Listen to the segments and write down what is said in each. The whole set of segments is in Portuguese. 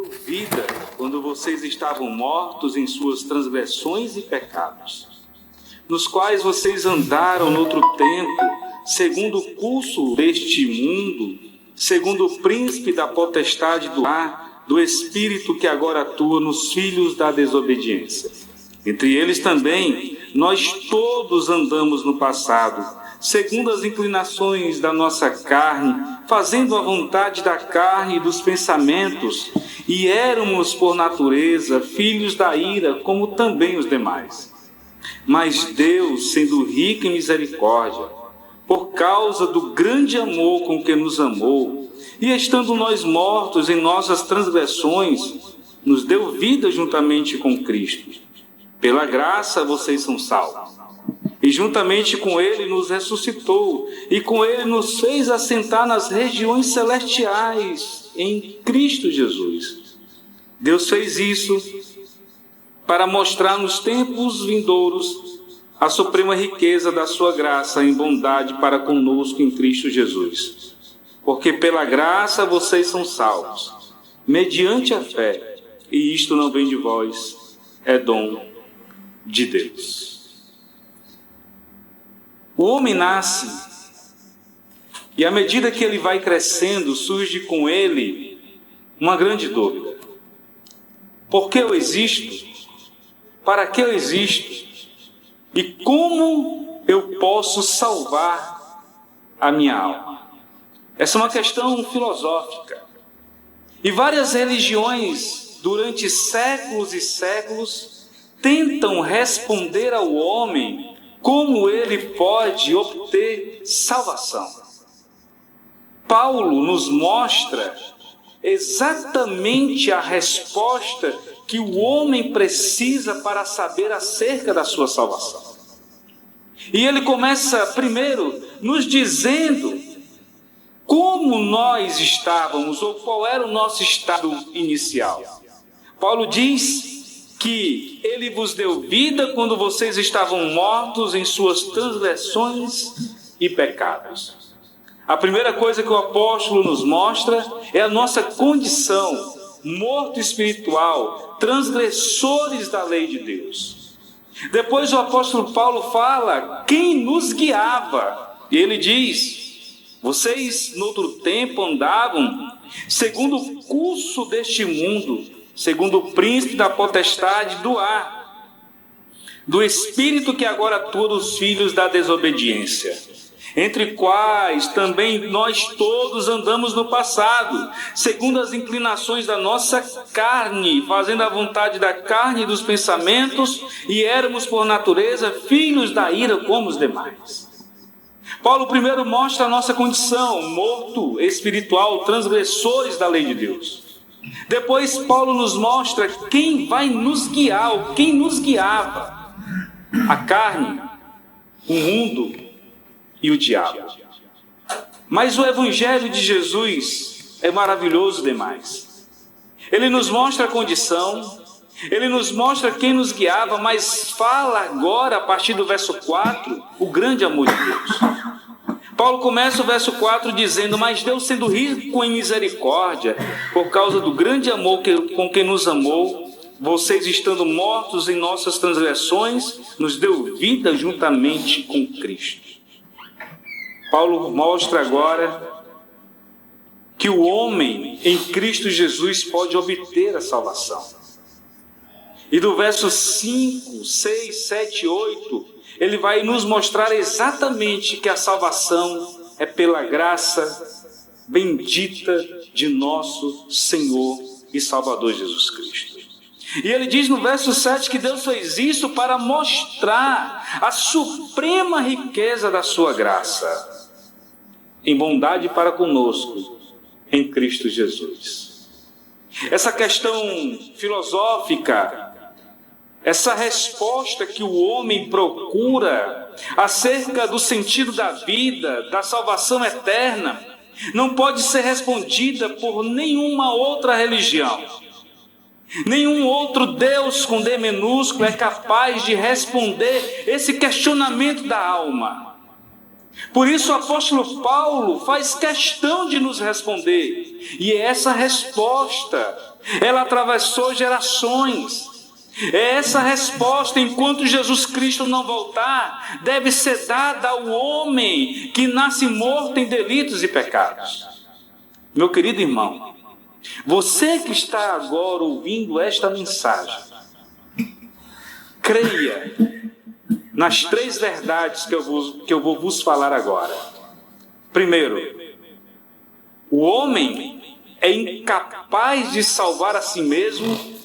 vida quando vocês estavam mortos em suas transgressões e pecados, nos quais vocês andaram noutro tempo, segundo o curso deste mundo, segundo o príncipe da potestade do ar, do espírito que agora atua nos filhos da desobediência. Entre eles também, nós todos andamos no passado, segundo as inclinações da nossa carne, fazendo a vontade da carne e dos pensamentos, e éramos, por natureza, filhos da ira, como também os demais. Mas Deus, sendo rico em misericórdia, por causa do grande amor com que nos amou, e estando nós mortos em nossas transgressões, nos deu vida juntamente com Cristo. Pela graça vocês são salvos. E juntamente com Ele nos ressuscitou, e com Ele nos fez assentar nas regiões celestiais, em Cristo Jesus. Deus fez isso para mostrar nos tempos vindouros a suprema riqueza da sua graça em bondade para conosco em Cristo Jesus. Porque pela graça vocês são salvos, mediante a fé, e isto não vem de vós, é dom de Deus. O homem nasce, e à medida que ele vai crescendo, surge com ele uma grande dúvida. Por que eu existo? Para que eu existo? E como eu posso salvar a minha alma? Essa é uma questão filosófica. E várias religiões, durante séculos e séculos, tentam responder ao homem como ele pode obter salvação. Paulo nos mostra exatamente a resposta que o homem precisa para saber acerca da sua salvação. E ele começa primeiro nos dizendo como nós estávamos, ou qual era o nosso estado inicial. Paulo diz que Ele vos deu vida quando vocês estavam mortos em suas transgressões e pecados. A primeira coisa que o apóstolo nos mostra é a nossa condição, morto espiritual, transgressores da lei de Deus. Depois o apóstolo Paulo fala quem nos guiava. E ele diz: vocês no outro tempo andavam segundo o curso deste mundo, segundo o príncipe da potestade do ar, do espírito que agora atua nos filhos da desobediência, entre quais também nós todos andamos no passado, segundo as inclinações da nossa carne, fazendo a vontade da carne e dos pensamentos, e éramos por natureza filhos da ira como os demais. Paulo primeiro mostra a nossa condição, morto espiritual, transgressores da lei de Deus. Depois Paulo nos mostra quem vai nos guiar, ou quem nos guiava: a carne, o mundo e o diabo. Mas o evangelho de Jesus é maravilhoso demais. Ele nos mostra a condição, ele nos mostra quem nos guiava, mas fala agora, a partir do verso 4, o grande amor de Deus. Paulo começa o verso 4 dizendo: mas Deus, sendo rico em misericórdia, por causa do grande amor com que nos amou, vocês estando mortos em nossas transgressões, nos deu vida juntamente com Cristo. Paulo mostra agora que o homem em Cristo Jesus pode obter a salvação. E do verso 5, 6, 7 e 8, ele vai nos mostrar exatamente que a salvação é pela graça bendita de nosso Senhor e Salvador Jesus Cristo. E ele diz no verso 7 que Deus fez isso para mostrar a suprema riqueza da sua graça, em bondade para conosco, em Cristo Jesus. Essa questão filosófica, essa resposta que o homem procura acerca do sentido da vida, da salvação eterna, não pode ser respondida por nenhuma outra religião. Nenhum outro Deus com D minúsculo é capaz de responder esse questionamento da alma. Por isso o apóstolo Paulo faz questão de nos responder. E é essa resposta ela atravessou gerações. É essa resposta, enquanto Jesus Cristo não voltar, deve ser dada ao homem que nasce morto em delitos e pecados. Meu querido irmão, você que está agora ouvindo esta mensagem, creia nas 3 verdades que eu vou vos falar agora. Primeiro, o homem é incapaz de salvar a si mesmo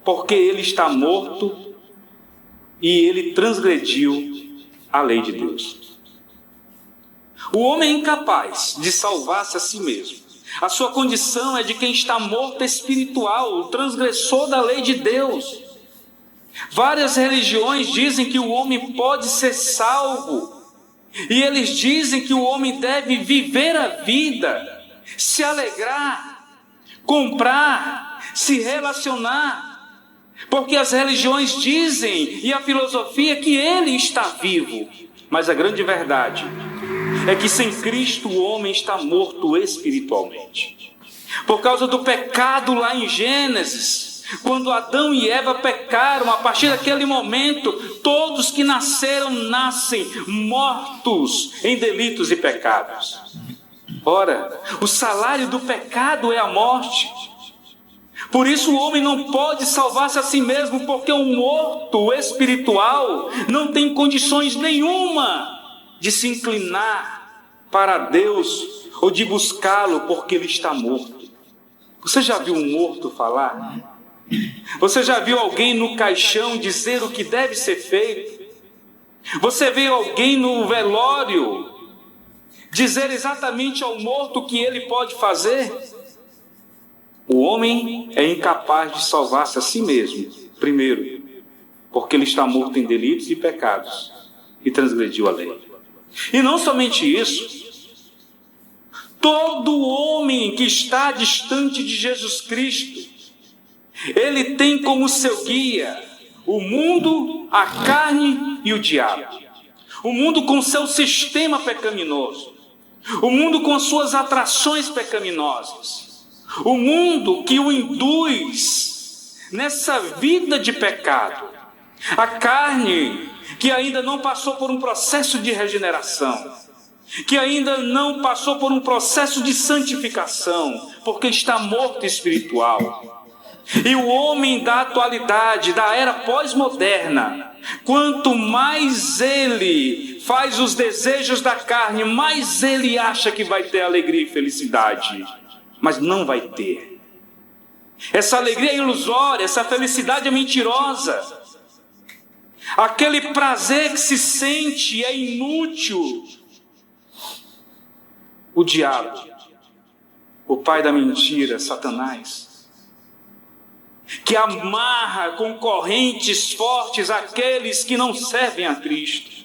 porque ele está morto e ele transgrediu a lei de Deus. O homem é incapaz de salvar-se a si mesmo. A sua condição é de quem está morto espiritual, o transgressor da lei de Deus. Várias religiões dizem que o homem pode ser salvo. E eles dizem que o homem deve viver a vida, se alegrar, comprar, se relacionar. Porque as religiões dizem, e a filosofia, que ele está vivo. Mas a grande verdade é que sem Cristo o homem está morto espiritualmente. Por causa do pecado lá em Gênesis, quando Adão e Eva pecaram, a partir daquele momento, todos que nasceram, nascem mortos em delitos e pecados. Ora, o salário do pecado é a morte. Por isso o homem não pode salvar-se a si mesmo, porque o morto espiritual não tem condições nenhuma de se inclinar para Deus ou de buscá-lo, porque ele está morto. Você já viu um morto falar? Você já viu alguém no caixão dizer o que deve ser feito? Você viu alguém no velório dizer exatamente ao morto o que ele pode fazer? O homem é incapaz de salvar-se a si mesmo, primeiro, porque ele está morto em delitos e pecados e transgrediu a lei. E não somente isso, todo homem que está distante de Jesus Cristo, ele tem como seu guia o mundo, a carne e o diabo. O mundo com seu sistema pecaminoso, o mundo com suas atrações pecaminosas. O mundo que o induz nessa vida de pecado. A carne que ainda não passou por um processo de regeneração, que ainda não passou por um processo de santificação, porque está morto espiritual. E o homem da atualidade, da era pós-moderna, quanto mais ele faz os desejos da carne, mais ele acha que vai ter alegria e felicidade. Mas não vai ter. Essa alegria é ilusória, essa felicidade é mentirosa. Aquele prazer que se sente é inútil. O diabo, o pai da mentira, Satanás, que amarra com correntes fortes aqueles que não servem a Cristo.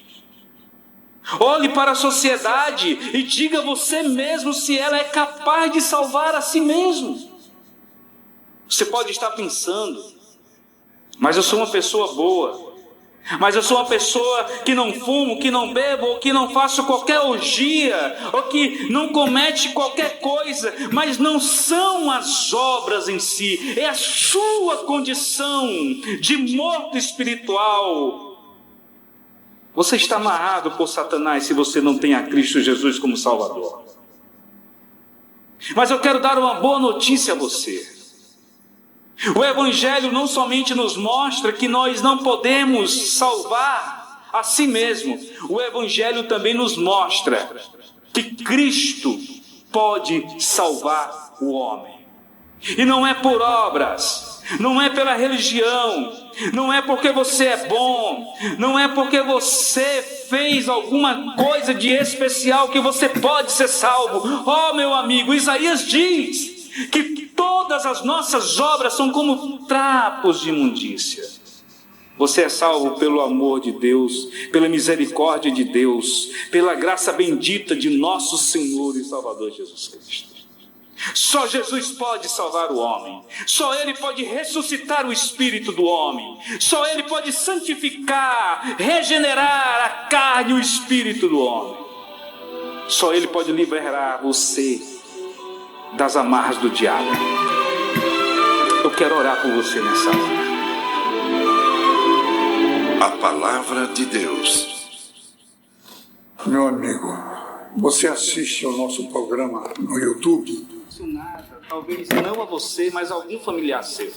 Olhe para a sociedade e diga você mesmo se ela é capaz de salvar a si mesmo. Você pode estar pensando, mas eu sou uma pessoa boa, mas eu sou uma pessoa que não fumo, que não bebo, ou que não faço qualquer orgia, ou que não comete qualquer coisa. Mas não são as obras em si, é a sua condição de morto espiritual. Você está amarrado por Satanás se você não tem a Cristo Jesus como Salvador. Mas eu quero dar uma boa notícia a você. O Evangelho não somente nos mostra que nós não podemos salvar a si mesmo. O Evangelho também nos mostra que Cristo pode salvar o homem. E não é por obras, não é pela religião, não é porque você é bom, não é porque você fez alguma coisa de especial que você pode ser salvo. Oh, meu amigo, Isaías diz que todas as nossas obras são como trapos de imundícia. Você é salvo pelo amor de Deus, pela misericórdia de Deus, pela graça bendita de nosso Senhor e Salvador Jesus Cristo. Só Jesus pode salvar o homem. Só Ele pode ressuscitar o espírito do homem. Só Ele pode santificar, regenerar a carne e o espírito do homem. Só Ele pode liberar você das amarras do diabo. Eu quero orar por você nessa hora. A palavra de Deus. Meu amigo, você assiste ao nosso programa no YouTube? Talvez não a você, mas a algum familiar seu.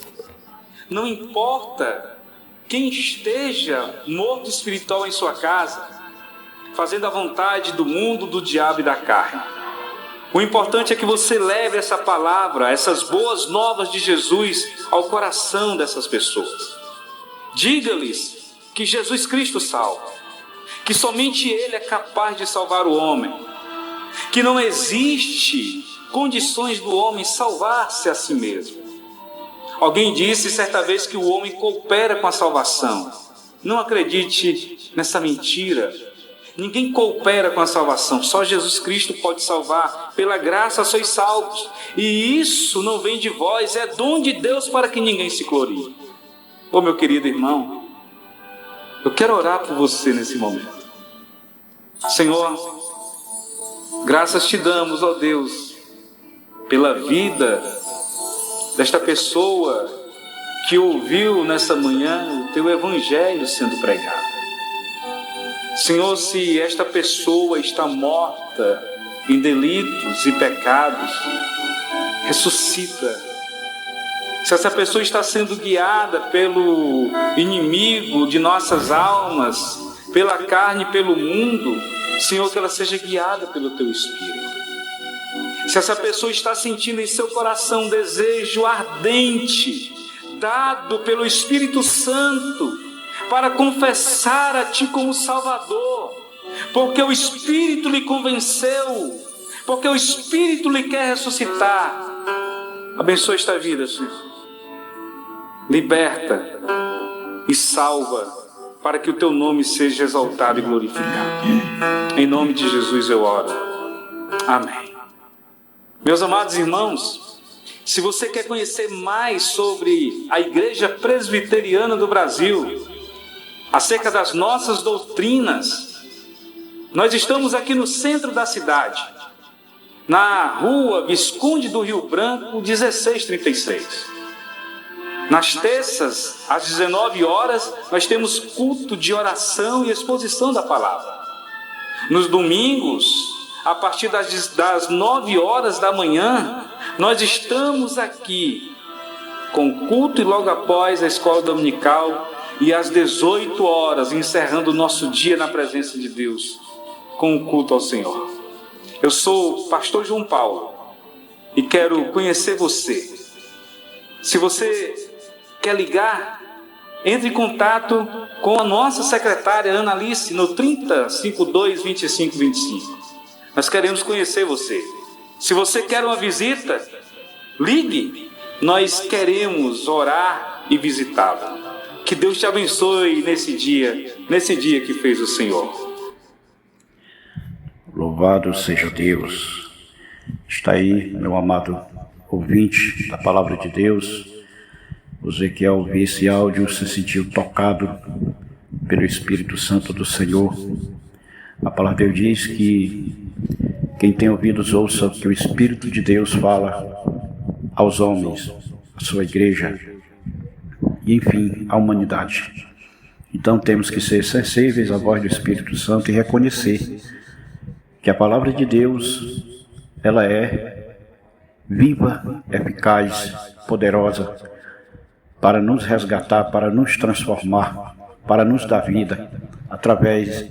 Não importa quem esteja morto espiritual em sua casa, fazendo a vontade do mundo, do diabo e da carne. O importante é que você leve essa palavra, essas boas novas de Jesus ao coração dessas pessoas. Diga-lhes que Jesus Cristo salva, que somente Ele é capaz de salvar o homem, que não existe condições do homem salvar-se a si mesmo. Alguém disse certa vez que o homem coopera com a salvação. Não acredite nessa mentira. Ninguém coopera com a salvação, só Jesus Cristo pode salvar. Pela graça sois salvos, e isso não vem de vós, é dom de Deus para que ninguém se glorie. Ô meu querido irmão, eu quero orar por você nesse momento. Senhor, graças te damos, ó Deus, pela vida desta pessoa que ouviu nessa manhã o teu evangelho sendo pregado. Senhor, se esta pessoa está morta em delitos e pecados, ressuscita. Se essa pessoa está sendo guiada pelo inimigo de nossas almas, pela carne e pelo mundo, Senhor, que ela seja guiada pelo Teu Espírito. Se essa pessoa está sentindo em seu coração um desejo ardente, dado pelo Espírito Santo, para confessar a Ti como Salvador, porque o Espírito lhe convenceu, porque o Espírito lhe quer ressuscitar, abençoa esta vida, Senhor. Liberta e salva, para que o Teu nome seja exaltado e glorificado. Em nome de Jesus eu oro. Amém. Meus amados irmãos, se você quer conhecer mais sobre a Igreja Presbiteriana do Brasil, acerca das nossas doutrinas, nós estamos aqui no centro da cidade, na rua Visconde do Rio Branco, 1636. Nas terças, às 19 horas, nós temos culto de oração e exposição da palavra. Nos domingos, a partir das 9 horas da manhã, nós estamos aqui com culto e logo após a escola dominical, e às 18 horas, encerrando o nosso dia na presença de Deus, com o culto ao Senhor. Eu sou o pastor João Paulo e quero conhecer você. Se você quer ligar, entre em contato com a nossa secretária Ana Alice no 3052-2525. Nós queremos conhecer você. Se você quer uma visita, ligue. Nós queremos orar e visitá-la. Que Deus te abençoe nesse dia que fez o Senhor. Louvado seja Deus. Está aí, meu amado ouvinte da palavra de Deus. Você que ao ouvir esse áudio se sentiu tocado pelo Espírito Santo do Senhor. A palavra de Deus diz que quem tem ouvidos ouça o que o Espírito de Deus fala aos homens, à sua igreja e, enfim, à humanidade. Então temos que ser sensíveis à voz do Espírito Santo e reconhecer que a palavra de Deus, ela é viva, eficaz, poderosa, para nos resgatar, para nos transformar, para nos dar vida, através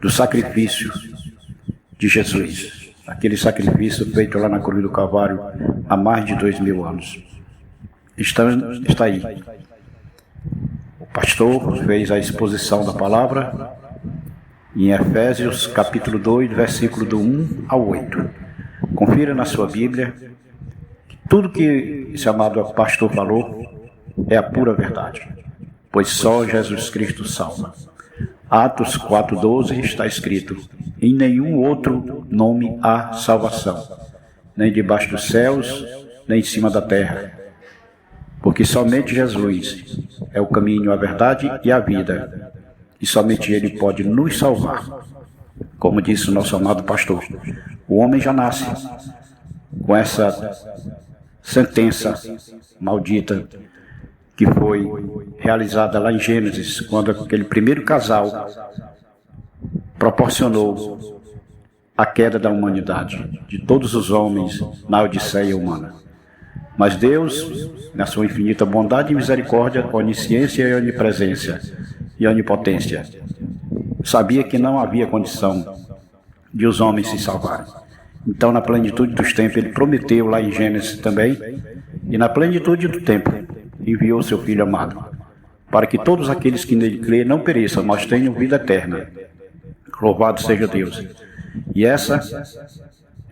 do sacrifício de Jesus. Aquele sacrifício feito lá na cruz do Calvário há mais de 2000 anos. Está aí. O pastor fez a exposição da palavra em Efésios capítulo 2, versículo do 1 ao 8. Confira na sua Bíblia. Tudo que esse amado pastor falou é a pura verdade, pois só Jesus Cristo salva. Atos 4,12 está escrito: em nenhum outro nome há salvação, nem debaixo dos céus, nem em cima da terra, porque somente Jesus é o caminho, a verdade e a vida, e somente Ele pode nos salvar. Como disse o nosso amado pastor, o homem já nasce com essa sentença maldita que foi realizada lá em Gênesis, quando aquele primeiro casal proporcionou a queda da humanidade, de todos os homens na odisseia humana. Mas Deus, na sua infinita bondade e misericórdia, onisciência e onipresença e onipotência, sabia que não havia condição de os homens se salvarem. Então, na plenitude dos tempos, ele prometeu lá em Gênesis também, e na plenitude do tempo, enviou seu Filho amado, para que todos aqueles que nele crêem não pereçam, mas tenham vida eterna. Louvado seja Deus. E essa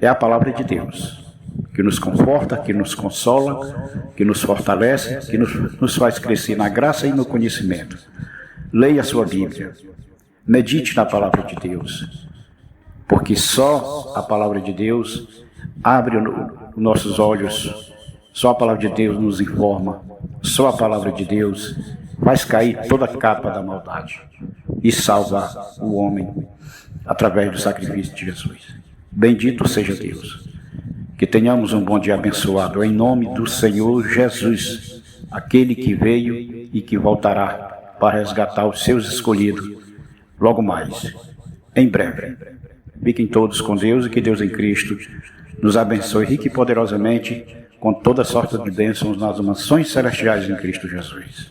é a palavra de Deus, que nos conforta, que nos consola, que nos fortalece, que nos faz crescer na graça e no conhecimento. Leia a sua Bíblia, medite na palavra de Deus, porque só a palavra de Deus abre os nossos olhos, só a palavra de Deus nos informa, só a palavra de Deus faz cair toda a capa da maldade e salva o homem através do sacrifício de Jesus. Bendito seja Deus. Que tenhamos um bom dia abençoado, em nome do Senhor Jesus, aquele que veio e que voltará para resgatar os seus escolhidos logo mais, em breve. Fiquem todos com Deus e que Deus em Cristo nos abençoe rica e poderosamente com toda sorte de bênçãos nas mansões celestiais em Cristo Jesus.